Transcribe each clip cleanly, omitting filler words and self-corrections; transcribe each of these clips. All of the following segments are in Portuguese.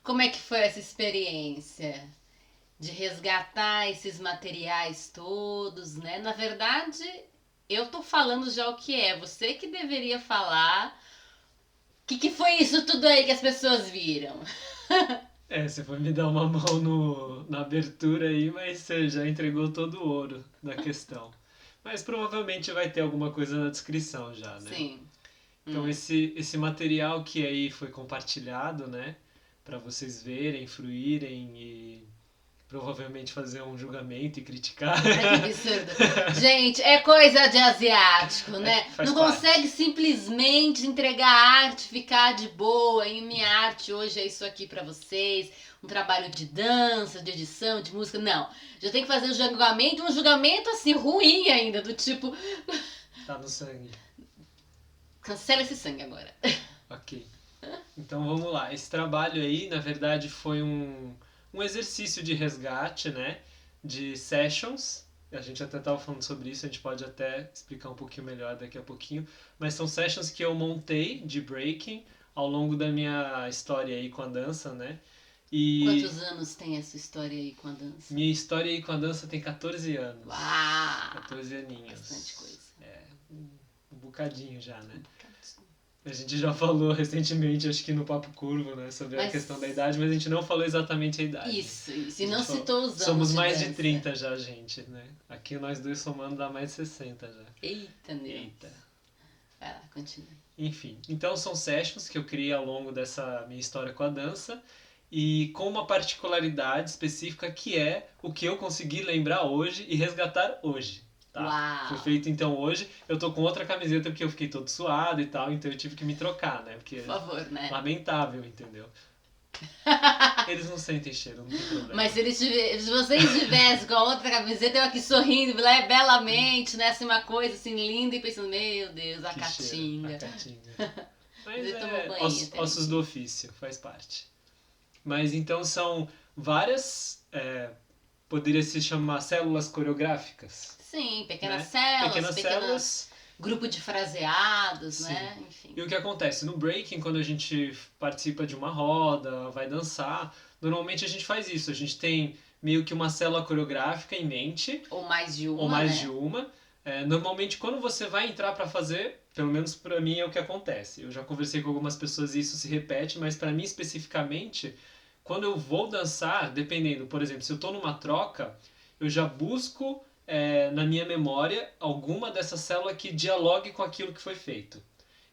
Como é que foi essa experiência de resgatar esses materiais todos, né? Na verdade, eu tô falando já o que é. Você que deveria falar. O que foi isso tudo aí que as pessoas viram? Você foi me dar uma mão na abertura aí, mas você já entregou todo o ouro da questão. Mas provavelmente vai ter alguma coisa na descrição já, né? Sim. Então esse material que aí foi compartilhado, né? Para vocês verem, fruírem e provavelmente fazer um julgamento e criticar. Ai, que absurdo. Gente, é coisa de asiático, né? Faz Não parte. consegue simplesmente entregar a arte, ficar de boa. E minha arte hoje é isso aqui pra vocês. Um trabalho de dança, de edição, de música. Não. Já tem que fazer um julgamento assim, ruim ainda, do tipo. Tá no sangue. Cancela esse sangue agora. Ok. Então vamos lá. Esse trabalho aí, na verdade, foi um exercício de resgate, né? De sessions. A gente até estava falando sobre isso, a gente pode até explicar um pouquinho melhor daqui a pouquinho. Mas são sessions que eu montei de breaking ao longo da minha história aí com a dança, né? E Quantos anos tem essa história aí com a dança? minha história aí com a dança tem 14 anos. Uau! 14 aninhos. Bastante coisa. Um bocadinho já, né? A gente já falou recentemente, acho que no Papo Curvo, né, sobre a questão da idade, mas a gente não falou exatamente a idade. Isso. E não citou os anos. Somos mais de dança. 30 já, gente, né? Aqui nós dois somando dá mais de 60 já. Eita, Deus. Eita. Vai lá, continua. Enfim, então são sessions que eu criei ao longo dessa minha história com a dança e com uma particularidade específica que é o que eu consegui lembrar hoje e resgatar hoje. Tá? Uau. Foi feito então hoje. Eu tô com outra camiseta porque eu fiquei todo suado e tal, então eu tive que me trocar, né? Porque Por favor, né? lamentável, entendeu? Eles não sentem cheiro, não tem problema. Mas se vocês tivessem com a outra camiseta, eu aqui sorrindo, belamente, né? Assim, uma coisa assim linda e pensando, meu Deus, a Que caatinga. cheiro, a caatinga. Mas Ele tomou banho, ossos do ofício, faz parte. Mas então são várias, poderia se chamar células coreográficas. Sim, pequenas né? células, Pequenas células. Grupo de fraseados, Sim. né? Enfim. E o que acontece? No breaking, quando a gente participa de uma roda, vai dançar, normalmente a gente faz isso. A gente tem meio que uma célula coreográfica em mente. Ou mais de uma, Ou mais né? de uma. Normalmente, quando você vai entrar para fazer, pelo menos para mim é o que acontece. Eu já conversei com algumas pessoas e isso se repete, mas para mim especificamente, quando eu vou dançar, dependendo, por exemplo, se eu tô numa troca, eu já busco na minha memória alguma dessa célula que dialogue com aquilo que foi feito.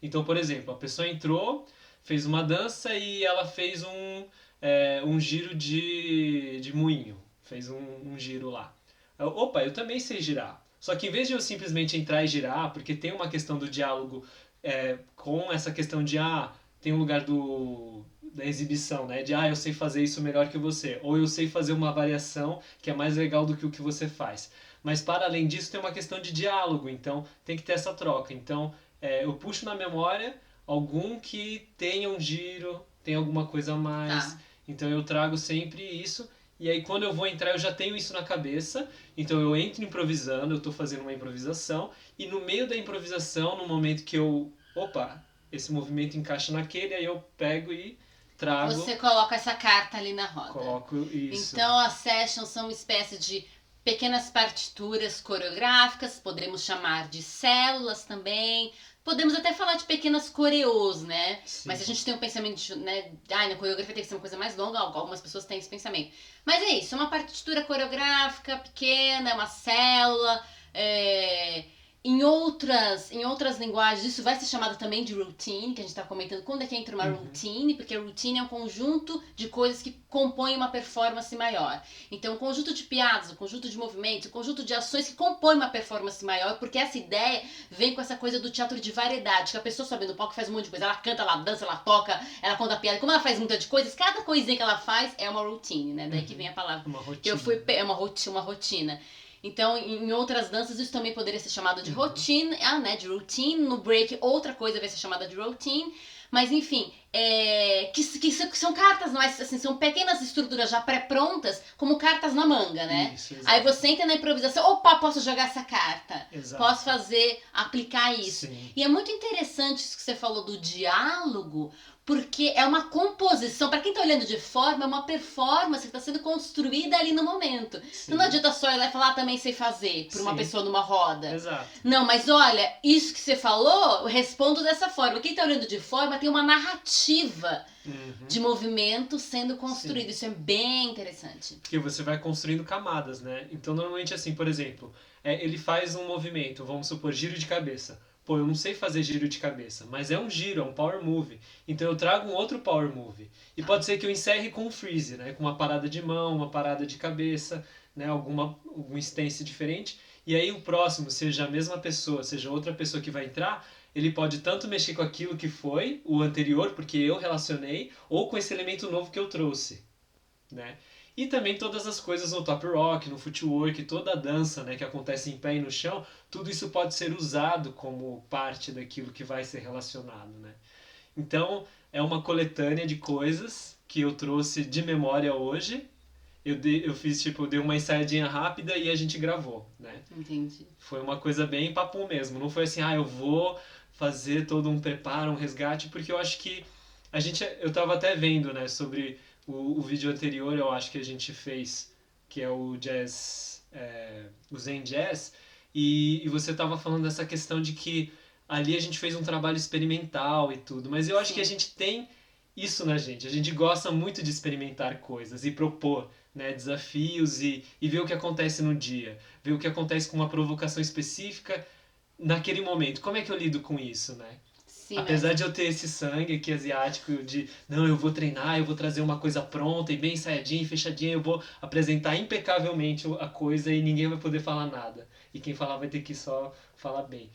Então, por exemplo, a pessoa entrou, fez uma dança e ela fez um giro de moinho. Fez um giro lá. Opa, eu também sei girar. Só que em vez de eu simplesmente entrar e girar, porque tem uma questão do diálogo com essa questão de, tem um lugar da exibição, né? De, eu sei fazer isso melhor que você. Ou eu sei fazer uma variação que é mais legal do que o que você faz. Mas para além disso tem uma questão de diálogo, então tem que ter essa troca. Então eu puxo na memória algum que tenha um giro, tem alguma coisa a mais. Tá. Então eu trago sempre isso. E aí quando eu vou entrar eu já tenho isso na cabeça. Então eu entro improvisando, eu estou fazendo uma improvisação. E no meio da improvisação, no momento que esse movimento encaixa naquele, aí eu pego e trago. Você coloca essa carta ali na roda. Coloco isso. Então as sessions são uma espécie de pequenas partituras coreográficas, podemos chamar de células também. Podemos até falar de pequenas coreôs, né? Sim. Mas a gente tem um pensamento de, né? Ai, na coreografia tem que ser uma coisa mais longa, algumas pessoas têm esse pensamento. Mas é isso, é uma partitura coreográfica pequena, é uma célula. Em outras linguagens, isso vai ser chamado também de routine, que a gente está comentando quando é que entra uma routine, porque a routine é um conjunto de coisas que compõem uma performance maior. Então, um conjunto de piadas, um conjunto de movimentos, um conjunto de ações que compõem uma performance maior, porque essa ideia vem com essa coisa do teatro de variedade, que a pessoa sobe no palco e faz um monte de coisa, ela canta, ela dança, ela toca, ela conta piada, como ela faz muita de coisas, cada coisinha que ela faz é uma routine, né? Daí que vem a palavra. Uma rotina. Que eu fui, é uma rotina. Então, em outras danças, isso também poderia ser chamado de routine, né, de routine. No break, outra coisa vai ser chamada de routine. Mas, enfim, que são cartas, mas assim, são pequenas estruturas já pré-prontas, como cartas na manga, né? Isso, aí você entra na improvisação, opa, posso jogar essa carta. Exato. Posso aplicar isso. Sim. E é muito interessante isso que você falou do diálogo, porque é uma composição, para quem tá olhando de fora, é uma performance que está sendo construída ali no momento. Sim. Não adianta só ir lá e falar, também sei fazer, para uma pessoa numa roda. Exato. Não, mas olha, isso que você falou, eu respondo dessa forma. Quem tá olhando de fora tem uma narrativa de movimento sendo construído. Isso é bem interessante. Porque você vai construindo camadas, né? Então, normalmente assim, por exemplo, ele faz um movimento, vamos supor, giro de cabeça. Pô, eu não sei fazer giro de cabeça, mas é um giro, é um power move. Então eu trago um outro power move. E pode ser que eu encerre com um freeze, né? Com uma parada de mão, uma parada de cabeça, né? Algum stance diferente. E aí o próximo, seja a mesma pessoa, seja outra pessoa que vai entrar, ele pode tanto mexer com aquilo que foi o anterior, porque eu relacionei, ou com esse elemento novo que eu trouxe, né? E também todas as coisas no top rock, no footwork, toda a dança, né, que acontece em pé e no chão, tudo isso pode ser usado como parte daquilo que vai ser relacionado, né? Então, é uma coletânea de coisas que eu trouxe de memória hoje. Eu dei uma ensaiadinha rápida e a gente gravou, né? Entendi. Foi uma coisa bem papo mesmo. Não foi assim, eu vou fazer todo um preparo, um resgate, porque eu acho que eu tava até vendo, né, sobre o vídeo anterior, eu acho que a gente fez, que é o jazz, o Zen Jazz, e você tava falando dessa questão de que ali a gente fez um trabalho experimental e tudo, mas eu acho que a gente tem isso na gente, a gente gosta muito de experimentar coisas e propor, né, desafios e ver o que acontece no dia, ver o que acontece com uma provocação específica naquele momento. Como é que eu lido com isso, né? Sim, apesar de eu ter esse sangue aqui asiático de, não, eu vou treinar, eu vou trazer uma coisa pronta e bem ensaiadinha e fechadinha, eu vou apresentar impecavelmente a coisa e ninguém vai poder falar nada. E quem falar vai ter que só falar bem.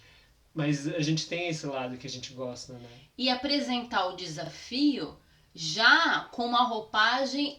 Mas a gente tem esse lado que a gente gosta, né? E apresentar o desafio já com uma roupagem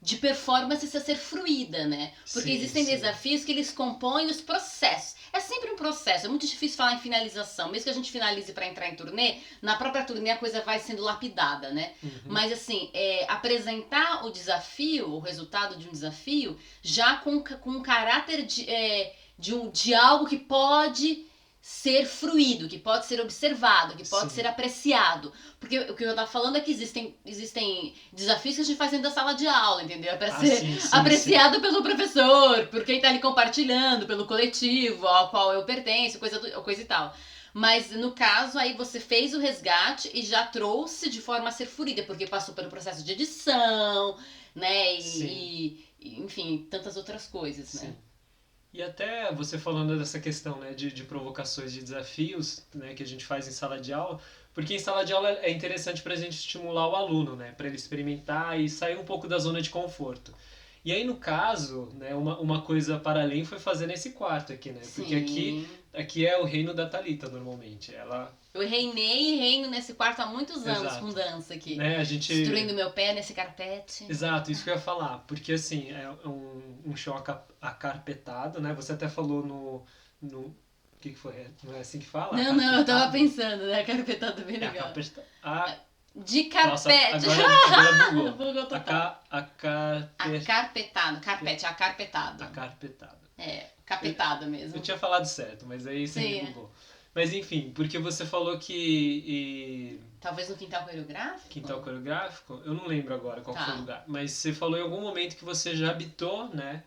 de performance a ser fruída, né? Porque existem desafios que eles compõem os processos. É sempre um processo, é muito difícil falar em finalização. Mesmo que a gente finalize para entrar em turnê, na própria turnê a coisa vai sendo lapidada, né? Mas assim, apresentar o resultado de um desafio, já com um caráter de algo que pode ser fruído, que pode ser observado, que pode ser apreciado. Porque o que eu tava falando é que existem desafios que a gente faz dentro da sala de aula, entendeu? É pra ser apreciado pelo professor, por quem tá ali compartilhando, pelo coletivo ao qual eu pertenço, coisa e tal. Mas no caso, aí você fez o resgate e já trouxe de forma a ser fluida, porque passou pelo processo de edição, né? E enfim, tantas outras coisas, né? E até você falando dessa questão, né, de provocações, de desafios, né, que a gente faz em sala de aula, porque em sala de aula é interessante para a gente estimular o aluno, né, para ele experimentar e sair um pouco da zona de conforto. E aí, no caso, né, uma coisa para além foi fazer nesse quarto aqui, né? Porque aqui é o reino da Thalita, normalmente. Eu reinei e reino nesse quarto há muitos anos com dança aqui. Né, a gente... Destruindo meu pé nesse carpete. Exato, isso que eu ia falar. Porque, assim, é um show acarpetado, né? Você até falou no... O que foi? Não é assim que fala? Não, eu tava pensando, né? Acarpetado bem legal. De carpete. Nossa, agora bugou. Bugou total. Acarpetado. Carpete, acarpetado. Acarpetado. Capetado mesmo. Eu tinha falado certo, mas aí você me bugou. Mas enfim, porque você falou que... Talvez no quintal coreográfico? Quintal coreográfico? Eu não lembro agora qual foi o lugar. Mas você falou em algum momento que você já habitou, né?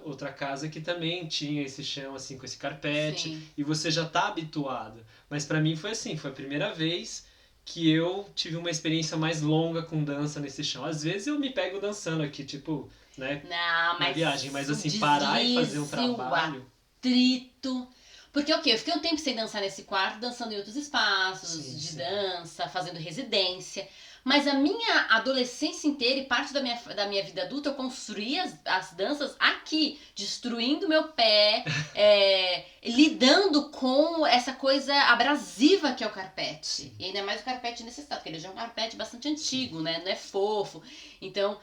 outra casa que também tinha esse chão assim com esse carpete Sim. e você já tá habituado. Mas para mim foi assim, foi a primeira vez que eu tive uma experiência mais longa com dança nesse chão. Às vezes eu me pego dançando aqui, tipo, né, Não, na mas viagem, mas o assim, parar e fazer um deslize, o trabalho. atrito. Porque o quê? Eu fiquei um tempo sem dançar nesse quarto, dançando em outros espaços Sim, de sim. dança, fazendo residência. Mas a minha adolescência inteira e parte da minha vida adulta, eu construí as danças aqui, destruindo meu pé, lidando com essa coisa abrasiva que é o carpete. Sim. E ainda mais o carpete nesse estado, porque ele já é um carpete bastante antigo, né? Não é fofo. Então,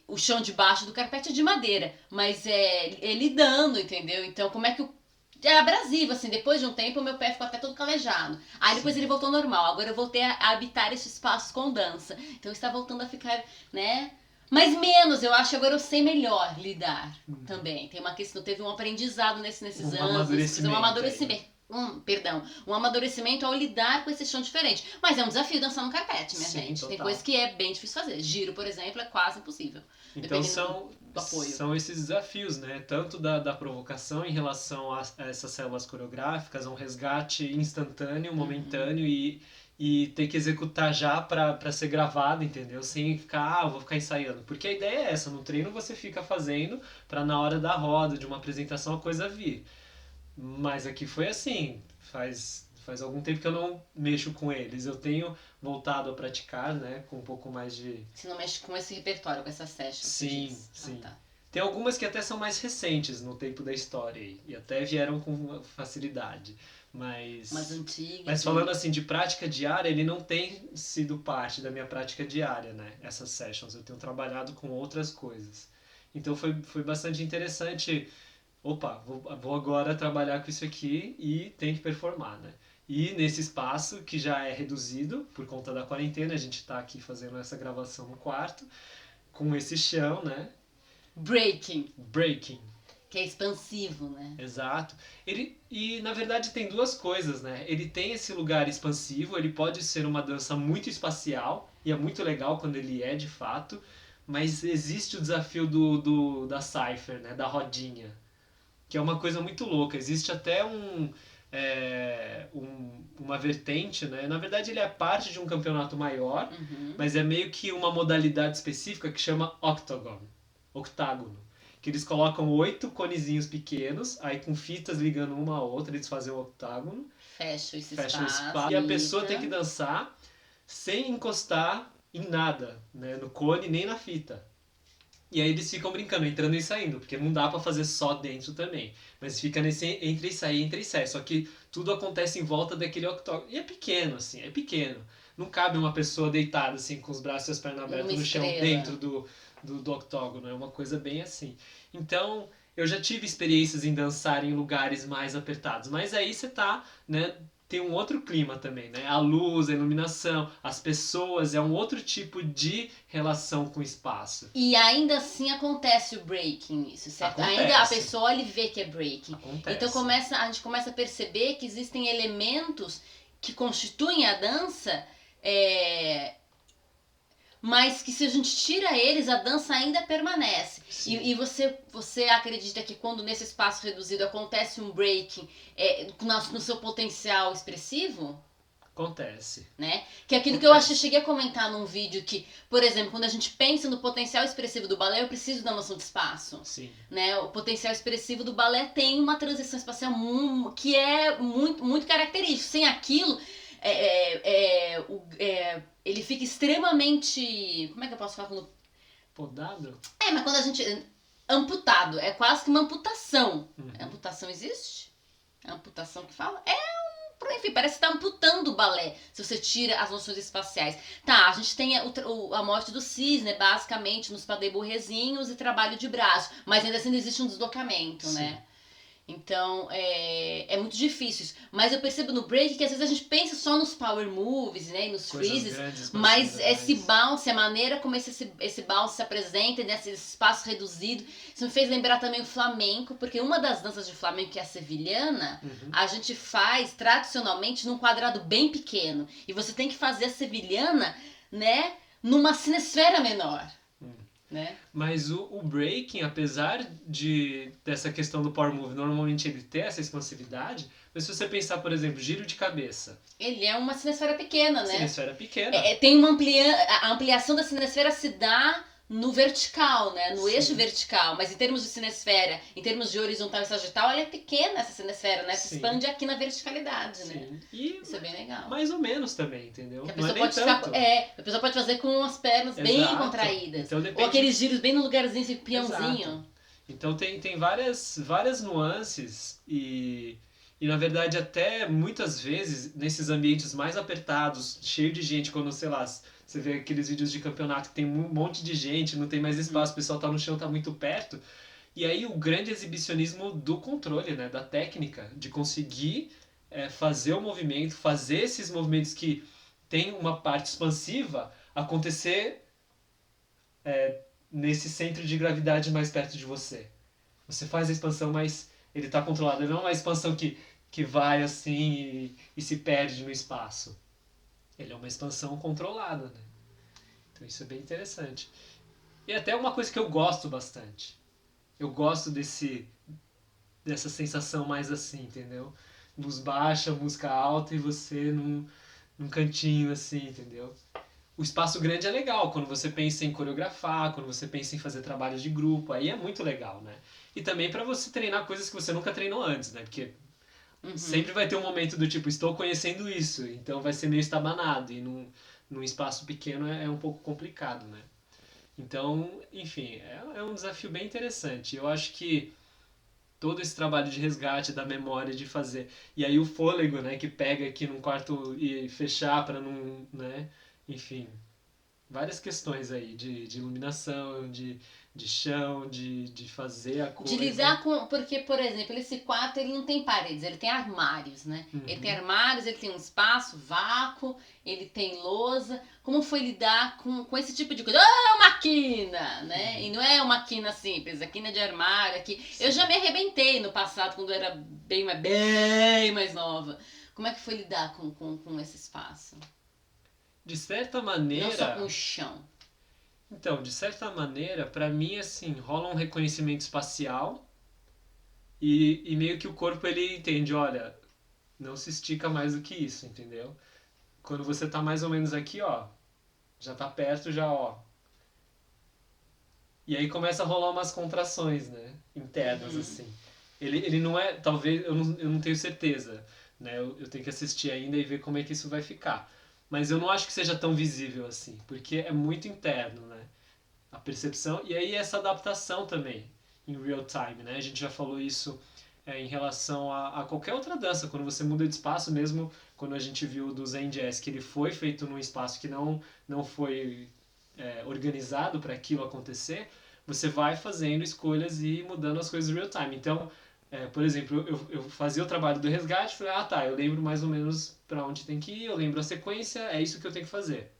o chão de baixo do carpete é de madeira, mas é lidando, entendeu? Então, como é que é abrasivo, assim, depois de um tempo o meu pé ficou até todo calejado. Aí depois Sim. ele voltou ao normal, agora eu voltei a habitar esse espaço com dança. Então está voltando a ficar, né? Mas menos, eu acho que agora eu sei melhor lidar também. Tem uma questão, teve um aprendizado nesses Um anos, um amadurecimento amadurecimento. Um amadurecimento ao lidar com esse chão diferente. Mas é um desafio dançar no carpete, minha Sim, gente. total. Tem coisa que é bem difícil fazer. Giro, por exemplo, é quase impossível. Então Dependendo do apoio. são esses desafios, né? Tanto da provocação em relação a essas células coreográficas, a um resgate instantâneo, momentâneo e ter que executar já para ser gravado, entendeu? Sem ficar, vou ficar ensaiando. Porque a ideia é essa, no treino você fica fazendo para na hora da roda, de uma apresentação, a coisa vir. Mas aqui foi assim, faz algum tempo que eu não mexo com eles. Eu tenho voltado a praticar, né, com um pouco mais de... Você não mexe com esse repertório, com essa session, Sim, você diz. sim. Tá. Tem algumas que até são mais recentes no tempo da história e até vieram com facilidade. Mas antiga. Mas falando assim de prática diária, ele não tem sido parte da minha prática diária, né? Essas sessions. Eu tenho trabalhado com outras coisas. Então foi bastante interessante. Opa, vou agora trabalhar com isso aqui e tem que performar, né? E nesse espaço que já é reduzido por conta da quarentena, a gente está aqui fazendo essa gravação no quarto, com esse chão, né? Breaking. Que é expansivo, né? Exato. E na verdade tem duas coisas, né? Ele tem esse lugar expansivo, ele pode ser uma dança muito espacial, e é muito legal quando ele é de fato, mas existe o desafio da cipher, né? Da rodinha, que é uma coisa muito louca. Existe até uma vertente, né? Na verdade ele é parte de um campeonato maior, mas é meio que uma modalidade específica que chama octágono. Que eles colocam 8 conezinhos pequenos, aí com fitas ligando uma a outra, eles fazem o octágono. Fecha esse Fecha o espaço. E a pessoa tem que dançar sem encostar em nada, né? No cone nem na fita. E aí eles ficam brincando, entrando e saindo, porque não dá pra fazer só dentro também. Mas fica nesse entre e sair. Só que tudo acontece em volta daquele octógono. E é pequeno, assim, é pequeno. Não cabe uma pessoa deitada, assim, com os braços e as pernas abertas no chão, dentro do octógono. É uma coisa bem assim. Então, eu já tive experiências em dançar em lugares mais apertados. Mas aí você tá, né? Tem um outro clima também, né? A luz, a iluminação, as pessoas, é um outro tipo de relação com o espaço. E ainda assim acontece o breaking nisso, certo? Acontece. Ainda a pessoa ele vê que é breaking. Acontece. Então a gente começa a perceber que existem elementos que constituem a dança, mas que se a gente tira eles, a dança ainda permanece. E você acredita que quando nesse espaço reduzido acontece um breaking no seu potencial expressivo? Acontece. Né? Que é aquilo que eu cheguei a comentar num vídeo que, por exemplo, quando a gente pensa no potencial expressivo do balé, eu preciso da noção de espaço. Sim. Né? O potencial expressivo do balé tem uma transição espacial que é muito, muito característico. Sem aquilo, ele fica extremamente... Como é que eu posso falar? Podado? Mas quando a gente... Amputado. É quase que uma amputação. Amputação existe? É amputação que fala? Enfim, parece que tá amputando o balé, se você tira as noções espaciais. Tá, a gente tem a morte do cisne, basicamente, nos padê-bourrezinhos e trabalho de braço, mas ainda assim existe um deslocamento, Sim. né? Então, é muito difícil isso. Mas eu percebo no break que às vezes a gente pensa só nos power moves, né, e nos freezes, mas esse bounce, a maneira como esse bounce se apresenta nesse espaço reduzido, isso me fez lembrar também o flamenco, porque uma das danças de flamenco, que é a sevilhana, a gente faz tradicionalmente num quadrado bem pequeno. E você tem que fazer a sevilhana, né, numa sinesfera menor. né? Mas o breaking, apesar dessa questão do power move, normalmente ele ter essa expansividade, mas se você pensar, por exemplo, giro de cabeça. Ele é uma cinesfera pequena, né? Cinesfera pequena. Tem uma a ampliação da cinesfera se dá no vertical, né? No eixo vertical. Mas em termos de cinesfera, em termos de horizontal e sagital, ela é pequena, essa cinesfera, né? Se expande aqui na verticalidade, né? E isso é bem legal. Mais ou menos também, entendeu? Que a pessoa pode ficar, a pessoa pode fazer com as pernas bem contraídas. Então, ou aqueles giros bem no lugarzinho, esse peãozinho. Exato. Então tem várias nuances e na verdade até muitas vezes nesses ambientes mais apertados, cheio de gente, quando, sei lá, você vê aqueles vídeos de campeonato que tem um monte de gente, não tem mais espaço, o pessoal tá no chão, tá muito perto. E aí o grande exibicionismo do controle, né, da técnica, de conseguir fazer o movimento, fazer esses movimentos que tem uma parte expansiva acontecer nesse centro de gravidade mais perto de você. Você faz a expansão, mas ele está controlado. Ele não é uma expansão que vai assim e se perde no espaço. Ele é uma expansão controlada, né? Então isso é bem interessante. E até uma coisa que eu gosto bastante. Eu gosto dessa sensação mais assim, entendeu? Luz baixa, música alta e você num cantinho assim, entendeu? O espaço grande é legal quando você pensa em coreografar, quando você pensa em fazer trabalhos de grupo, aí é muito legal, né? E também para você treinar coisas que você nunca treinou antes, né? Porque sempre vai ter um momento do tipo, estou conhecendo isso, então vai ser meio estabanado, e num espaço pequeno é um pouco complicado, né? Então, enfim, é um desafio bem interessante. Eu acho que todo esse trabalho de resgate da memória, de fazer, e aí o fôlego, né, que pega aqui num quarto e fechar para não, né? Enfim, várias questões aí de iluminação, de chão, de fazer a coisa. De lidar com... Porque, por exemplo, esse quarto ele não tem paredes, ele tem armários, né? Ele tem armários, ele tem um espaço, vácuo, ele tem lousa. Como foi lidar com esse tipo de coisa? Ah, uma quina, né? E não é uma quina simples, a quina de armário aqui. Sim. Eu já me arrebentei no passado, quando eu era bem mais nova. Como é que foi lidar com esse espaço? De certa maneira... Não só com o chão. Então, de certa maneira, pra mim, assim, rola um reconhecimento espacial e meio que o corpo, ele entende, olha, não se estica mais do que isso, entendeu? Quando você tá mais ou menos aqui, ó, já tá perto, já, ó. E aí começa a rolar umas contrações, né, internas, assim. Ele não é, talvez, eu não tenho certeza, né, eu tenho que assistir ainda e ver como é que isso vai ficar. Mas eu não acho que seja tão visível assim, porque é muito interno, né? A percepção e aí essa adaptação também em real time, né? A gente já falou isso em relação a qualquer outra dança, quando você muda de espaço, mesmo quando a gente viu do Zen Jazz, que ele foi feito num espaço que não foi organizado para aquilo acontecer, você vai fazendo escolhas e mudando as coisas em real time. Então, por exemplo, eu fazia o trabalho do resgate, falei, eu lembro mais ou menos para onde tem que ir, eu lembro a sequência, é isso que eu tenho que fazer.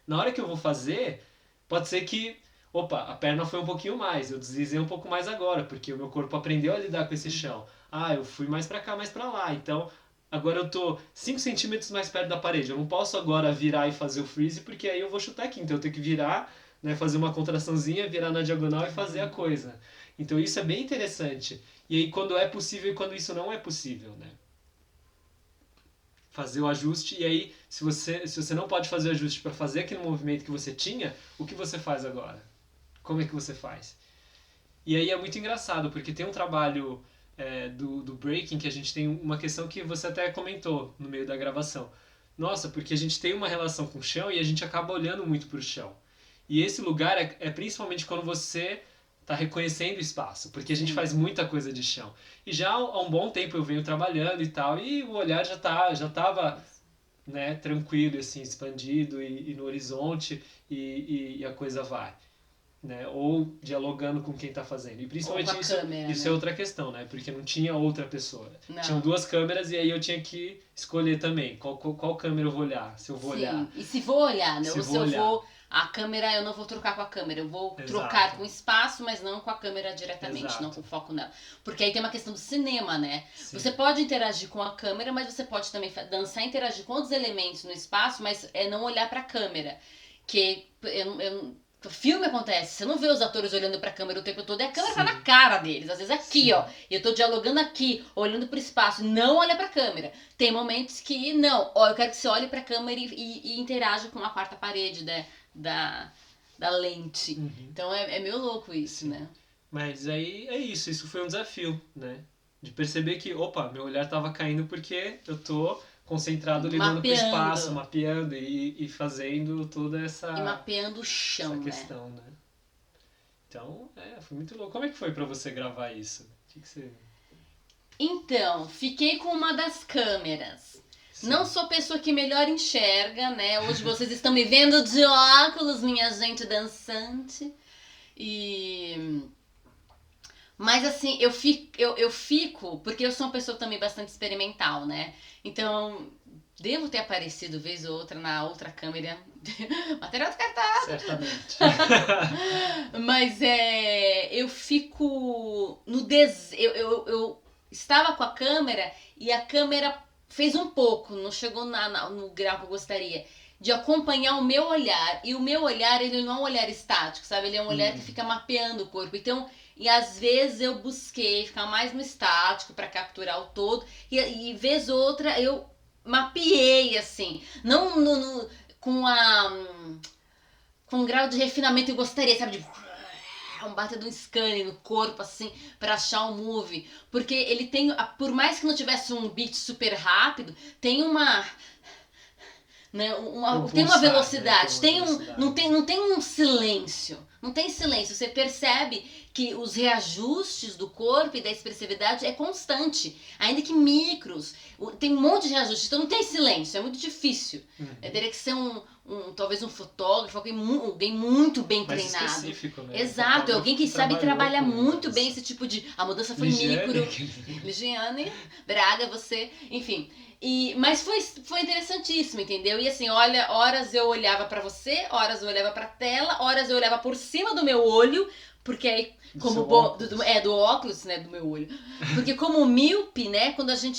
Na hora que eu vou fazer, pode ser que, a perna foi um pouquinho mais, eu deslizei um pouco mais agora, porque o meu corpo aprendeu a lidar com esse chão. Eu fui mais para cá, mais para lá, então agora eu tô 5 centímetros mais perto da parede, eu não posso agora virar e fazer o freeze, porque aí eu vou chutar aqui, então eu tenho que virar, né, fazer uma contraçãozinha, virar na diagonal e fazer a coisa. Então isso é bem interessante. E aí quando é possível e quando isso não é possível, né? Fazer o ajuste, e aí se você não pode fazer o ajuste para fazer aquele movimento que você tinha, o que você faz agora? Como é que você faz? E aí é muito engraçado, porque tem um trabalho do breaking que a gente tem uma questão que você até comentou no meio da gravação. Nossa, porque a gente tem uma relação com o chão e a gente acaba olhando muito para o chão. E esse lugar é principalmente quando você tá reconhecendo o espaço, porque a gente faz muita coisa de chão. E já há um bom tempo eu venho trabalhando e tal, e o olhar já tava, né, tranquilo, assim, expandido e no horizonte e a coisa vai. Né? Ou dialogando com quem tá fazendo. E principalmente câmera, isso né? É outra questão, né? Porque não tinha outra pessoa. Não. Tinham 2 câmeras e aí eu tinha que escolher também qual câmera eu vou olhar, se eu vou olhar. E se vou olhar, né? Se Ou vou se olhar. eu vou... A câmera eu não vou trocar com a câmera, eu vou trocar com o espaço, mas não com a câmera diretamente, não com o foco nela. Porque aí tem uma questão do cinema, né? Sim. Você pode interagir com a câmera, mas você pode também dançar e interagir com outros elementos no espaço, mas é não olhar pra câmera. Que Filme acontece, você não vê os atores olhando pra câmera o tempo todo, e a câmera tá Sim. na cara deles, às vezes aqui, Sim. ó, e eu tô dialogando aqui, olhando pro espaço, não olha pra câmera. Tem momentos que, não, ó, eu quero que você olhe pra câmera e interaja com a quarta parede da, da lente. Uhum. Então é meio louco isso, Sim. né? Mas aí é isso foi um desafio, né? De perceber que, opa, meu olhar tava caindo porque eu tô concentrado lidando com o espaço, Mapeando, mapeando e fazendo toda e essa, mapeando o essa chão, né? questão, né? Então, foi muito louco. Como é que foi pra você gravar isso? O que você... Então, fiquei com uma das câmeras. Não Sim. sou a pessoa que melhor enxerga, né? Hoje vocês estão me vendo de óculos, minha gente dançante. E mas assim, eu fico, porque eu sou uma pessoa também bastante experimental, né? Então, devo ter aparecido vez ou outra na outra câmera. Material descartado. Certamente. Mas eu fico no eu estava com a câmera e a câmera fez um pouco, não chegou no grau que eu gostaria, de acompanhar o meu olhar. E o meu olhar, ele não é um olhar estático, sabe? Ele é um olhar que fica mapeando o corpo. Então, e às vezes eu busquei ficar mais no estático para capturar o todo, e vez outra eu mapeei assim, não com a com um grau de refinamento que eu gostaria, sabe, de um bater de um scan no corpo assim para achar um move, porque ele tem, por mais que não tivesse um beat super rápido, tem uma, né, Um tem uma pulsar, né? Tem velocidade, uma velocidade. não tem um silêncio. Não tem silêncio. Você percebe que os reajustes do corpo e da expressividade é constante. Ainda que micros. Tem um monte de reajustes. Então não tem silêncio. É muito difícil. Uhum. Teria que ser talvez um fotógrafo, alguém muito bem Mais treinado. específico, né? Um Exato, fotógrafo alguém que que sabe trabalhou trabalhar com muito bem isso. esse tipo de. A mudança foi Ligiane, micro. Ligiane, Braga, você. Enfim. Mas foi interessantíssimo, entendeu? E assim, olha, horas eu olhava pra você, horas eu olhava pra tela, horas eu olhava por cima do meu olho, porque aí, do como seu óculos. do óculos, né, do meu olho. Porque como o míope, né,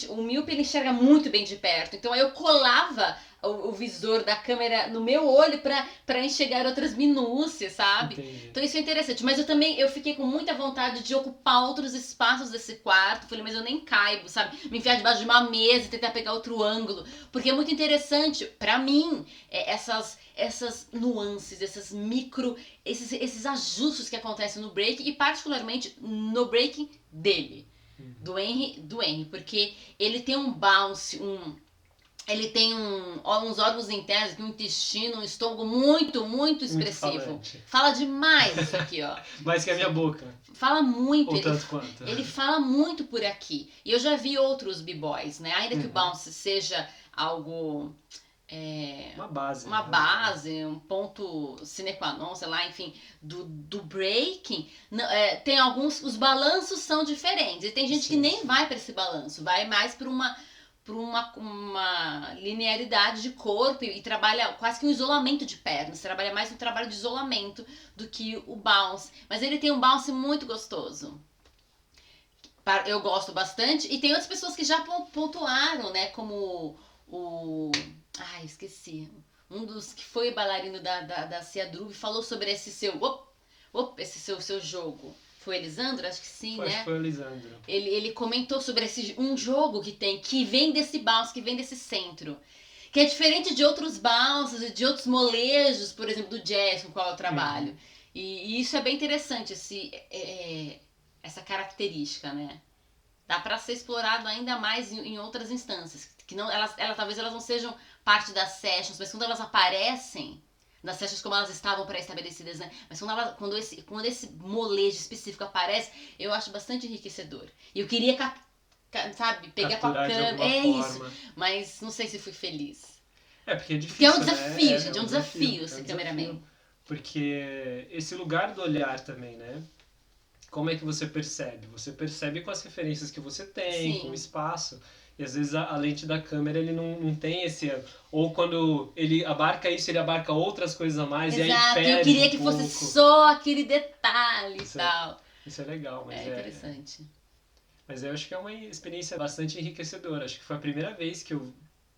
o míope ele enxerga muito bem de perto. Então aí eu colava o visor da câmera no meu olho pra enxergar outras minúcias, sabe? Entendi. Então isso é interessante. Mas eu fiquei com muita vontade de ocupar outros espaços desse quarto. Falei, mas eu nem caibo, sabe? Me enfiar debaixo de uma mesa e tentar pegar outro ângulo. Porque é muito interessante, pra mim, essas nuances, esses ajustes que acontecem no break e particularmente no breaking dele. Do Henry, porque ele tem um bounce, ele tem uns órgãos internos, um intestino, um estômago muito Muito expressivo. falante. Fala demais isso aqui, ó. Mais que a minha boca. Fala muito, Ou tanto quanto. ele fala muito por aqui. E eu já vi outros b-boys, né? Ainda que o bounce seja algo... Uma base. uma Né? base, um ponto sine qua non, sei lá, enfim, do breaking, tem os balanços são diferentes. E tem gente que nem vai para esse balanço, vai mais para uma linearidade de corpo e trabalha quase que um isolamento de pernas. Trabalha mais um trabalho de isolamento do que o bounce. Mas ele tem um bounce muito gostoso. Eu gosto bastante. E tem outras pessoas que já pontuaram, né? Como o... Ai, esqueci. Um dos que foi bailarino da Cia Drube falou sobre esse esse seu jogo. Foi o Elisandro? Acho que sim, Acho que né? foi o Lisandro. Ele comentou sobre um jogo que vem desse bounce, que vem desse centro. Que é diferente de outros bounces e de outros molejos, por exemplo, do jazz com o qual eu trabalho. E isso é bem interessante, essa característica, né? Dá para ser explorado ainda mais em outras instâncias. Que não, talvez elas não sejam parte das sessions, mas quando elas aparecem, nas sessions como elas estavam pré-estabelecidas, né? Mas quando esse molejo específico aparece, eu acho bastante enriquecedor. E eu queria, sabe, pegar com a Capturar de câmera. alguma Isso. forma. Mas não sei se fui feliz. Porque é Porque é um difícil, desafio, né? gente, é um desafio ser um cameraman. Porque esse lugar do olhar também, né? Como é que você percebe? Você percebe com as referências que você tem, Sim. com o espaço. E às vezes a lente da câmera ele não tem esse... Ou quando ele abarca isso, ele abarca outras coisas a mais. Exato, E aí perde eu queria um que pouco. fosse só aquele detalhe e tal. Isso é legal, mas é interessante. Mas eu acho que é uma experiência bastante enriquecedora. Acho que foi a primeira vez que eu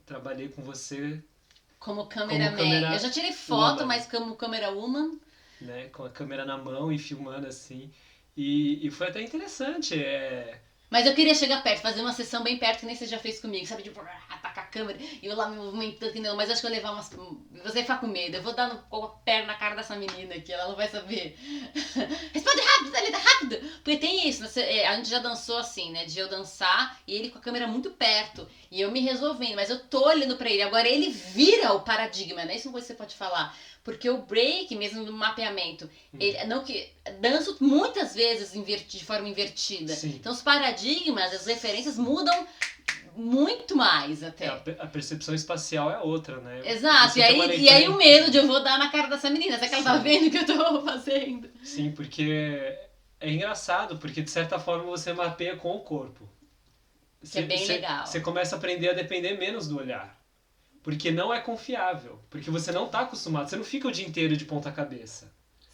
trabalhei com você Como cameraman. Eu já tirei foto, woman. mas como camera woman. né? Com a câmera na mão e filmando assim. E foi até interessante. Mas eu queria chegar perto, fazer uma sessão bem perto, que nem você já fez comigo, sabe? Tipo, atacar a câmera e eu lá me movimentando, que não. Mas acho que eu vou levar umas. Você vai ficar com medo. Eu vou dar com a perna na cara dessa menina aqui, ela não vai saber. Responde rápido, Thalita, rápido! Porque tem isso, né? A gente já dançou assim, né? De eu dançar e ele com a câmera muito perto. E eu me resolvendo, mas eu tô olhando pra ele. Agora ele vira o paradigma, né? Isso é uma coisa que você pode falar. Porque o break, mesmo no mapeamento, ele, não que danço muitas vezes de forma invertida. Sim. Então os paradigmas, as referências mudam muito mais até. A percepção espacial é outra, né? Exato, e aí o medo de eu vou dar na cara dessa menina, será que ela tá vendo o que eu tô fazendo? Sim, porque é engraçado, porque de certa forma você mapeia com o corpo. Que é bem legal. Você começa a aprender a depender menos do olhar. Porque não é confiável. Porque você não tá acostumado. Você não fica o dia inteiro de ponta cabeça.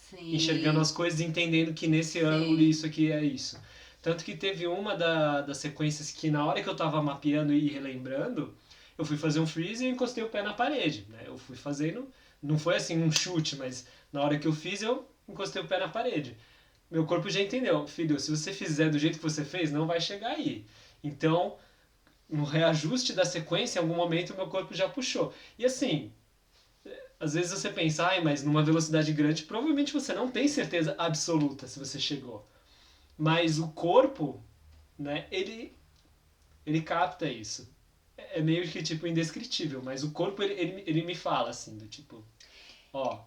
Sim. Enxergando as coisas e entendendo que nesse ângulo isso aqui é isso. Tanto que teve uma das sequências que na hora que eu tava mapeando e relembrando, eu fui fazer um freeze e eu encostei o pé na parede. Né? Eu fui fazendo, não foi assim um chute, mas na hora que eu fiz eu encostei o pé na parede. Meu corpo já entendeu, filho, se você fizer do jeito que você fez, não vai chegar aí. Então, no reajuste da sequência, em algum momento o meu corpo já puxou. E assim, às vezes você pensa, mas numa velocidade grande, provavelmente você não tem certeza absoluta se você chegou. Mas o corpo, né, ele capta isso. É meio que, tipo, indescritível, mas o corpo, ele me fala, assim, do tipo, ó...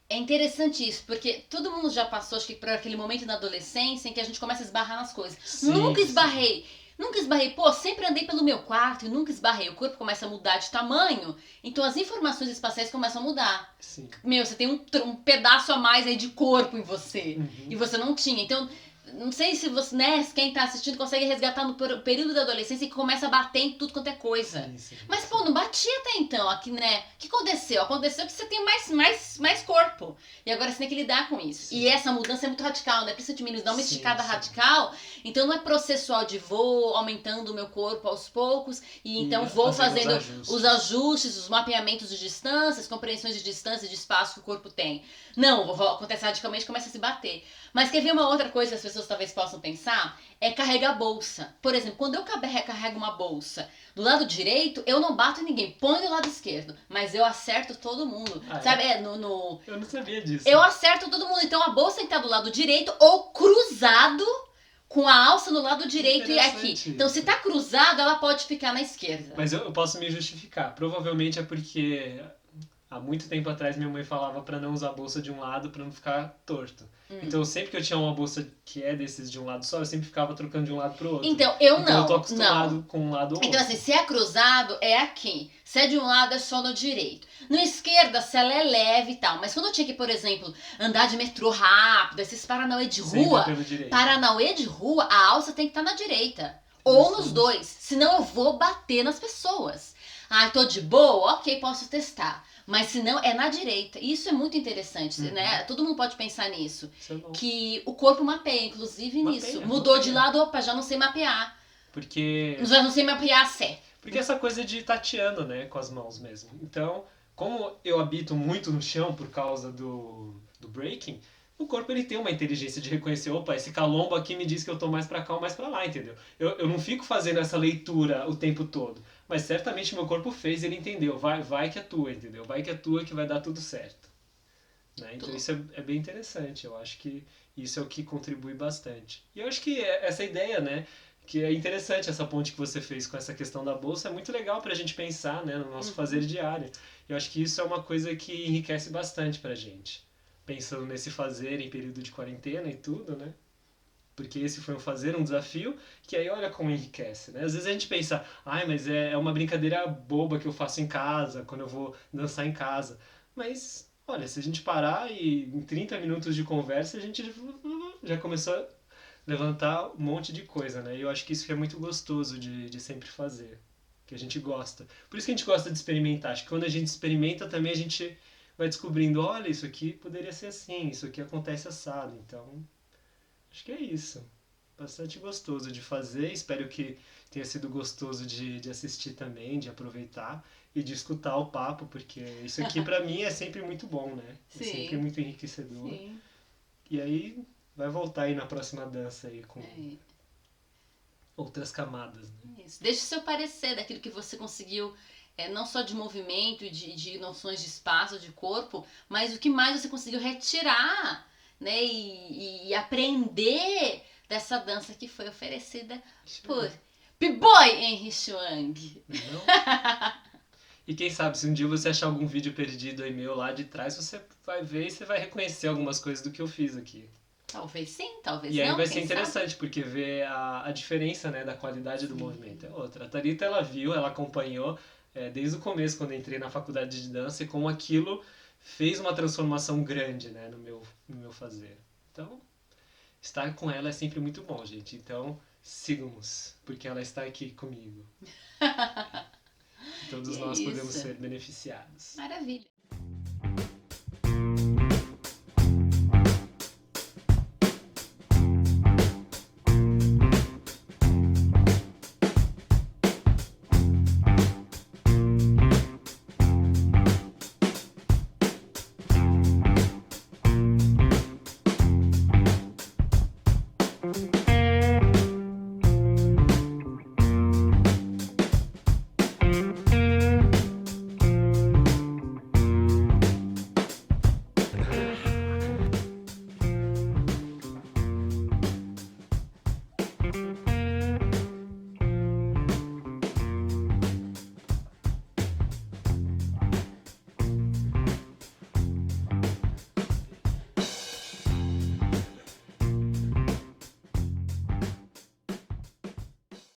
É interessante isso, porque todo mundo já passou, acho que por aquele momento na adolescência em que a gente começa a esbarrar nas coisas. Sim, nunca esbarrei. Nunca esbarrei, sempre andei pelo meu quarto e nunca esbarrei. O corpo começa a mudar de tamanho, então as informações espaciais começam a mudar. Sim. Você tem um pedaço a mais aí de corpo em você, e você não tinha. Então, não sei se você, né, quem tá assistindo consegue resgatar no período da adolescência que começa a bater em tudo quanto é coisa. Sim. Mas, pô, não batia até então, aqui, né? O que aconteceu? Aconteceu que você tem mais corpo. E agora você tem que lidar com isso. Sim. E essa mudança é muito radical, né? Precisa de meninos dar uma esticada radical. Então não é processual de vou aumentando o meu corpo aos poucos. E então vou fazendo os ajustes, os mapeamentos de distâncias, compreensões de distância e de espaço que o corpo tem. Não, acontece radicalmente, começa a se bater. Mas quer ver uma outra coisa que as pessoas talvez possam pensar? É carregar a bolsa. Por exemplo, quando eu carrego uma bolsa do lado direito, eu não bato em ninguém. Põe do lado esquerdo. Mas eu acerto todo mundo. Sabe? Eu não sabia disso. Eu acerto todo mundo. Então a bolsa tem que estar do lado direito ou cruzado com a alça no lado direito e aqui. Então se tá cruzado, ela pode ficar na esquerda. Mas eu posso me justificar. Provavelmente é porque... Há muito tempo atrás minha mãe falava pra não usar a bolsa de um lado pra não ficar torto. Então sempre que eu tinha uma bolsa que é desses de um lado só, eu sempre ficava trocando de um lado pro outro. Então eu tô acostumado com um lado ou outro. Então assim, se é cruzado, é aqui. Se é de um lado, é só no direito. Na esquerda, se ela é leve e tal. Mas quando eu tinha que, por exemplo, andar de metrô rápido, esses Paranauê de rua, a alça tem que estar na direita. Ou nos dois. Senão eu vou bater nas pessoas. Tô de boa? Ok, posso testar. Mas se não, é na direita. Isso é muito interessante, né? Todo mundo pode pensar nisso. Isso é bom. Que o corpo mapeia, inclusive nisso. Mudou de lado, opa, já não sei mapear. Porque... Já não sei mapear a sé. Porque essa coisa de tateando, né? Com as mãos mesmo. Então, como eu habito muito no chão por causa do breaking, o corpo ele tem uma inteligência de reconhecer, opa, esse calombo aqui me diz que eu tô mais pra cá ou mais pra lá, entendeu? Eu não fico fazendo essa leitura o tempo todo. Mas certamente meu corpo fez e ele entendeu. Vai que é tua, entendeu? Vai que é tua que vai dar tudo certo. Né? Então isso é bem interessante. Eu acho que isso é o que contribui bastante. E eu acho que essa ideia, né? Que é interessante essa ponte que você fez com essa questão da bolsa. É muito legal pra gente pensar, né? No nosso fazer diário. Eu acho que isso é uma coisa que enriquece bastante pra gente. Pensando nesse fazer em período de quarentena e tudo, né? Porque esse foi um desafio, que aí olha como enriquece, né? Às vezes a gente pensa, mas é uma brincadeira boba que eu faço em casa, quando eu vou dançar em casa. Mas, olha, se a gente parar e em 30 minutos de conversa, a gente já começou a levantar um monte de coisa, né? E eu acho que isso é muito gostoso de sempre fazer, que a gente gosta. Por isso que a gente gosta de experimentar. Acho que quando a gente experimenta também a gente vai descobrindo, olha, isso aqui poderia ser assim, isso aqui acontece assado, então... Acho que é isso. bastante gostoso de fazer. Espero que tenha sido gostoso de assistir também, de aproveitar e de escutar o papo, porque isso aqui pra mim é sempre muito bom, né? É sempre Sim, muito enriquecedor. sim. E aí vai voltar aí na próxima dança aí com É outras camadas, né? isso. Deixe o seu parecer daquilo que você conseguiu, não só de movimento e de noções de espaço, de corpo, mas o que mais você conseguiu retirar, né? E aprender dessa dança que foi oferecida por P-Boy Henry Chuang. Não? E quem sabe, se um dia você achar algum vídeo perdido aí meu lá de trás, você vai ver e você vai reconhecer algumas coisas do que eu fiz aqui. Talvez sim, talvez E aí não, vai ser quem sabe? interessante, porque ver a diferença, né, da qualidade do Sim. movimento é outra. A Thalita, ela viu, ela acompanhou desde o começo, quando eu entrei na faculdade de dança, e como aquilo fez uma transformação grande, né, no meu fazer. Então, estar com ela é sempre muito bom, gente. Então, sigamos, porque ela está aqui comigo. E Todos é nós podemos isso. ser beneficiados. Maravilha.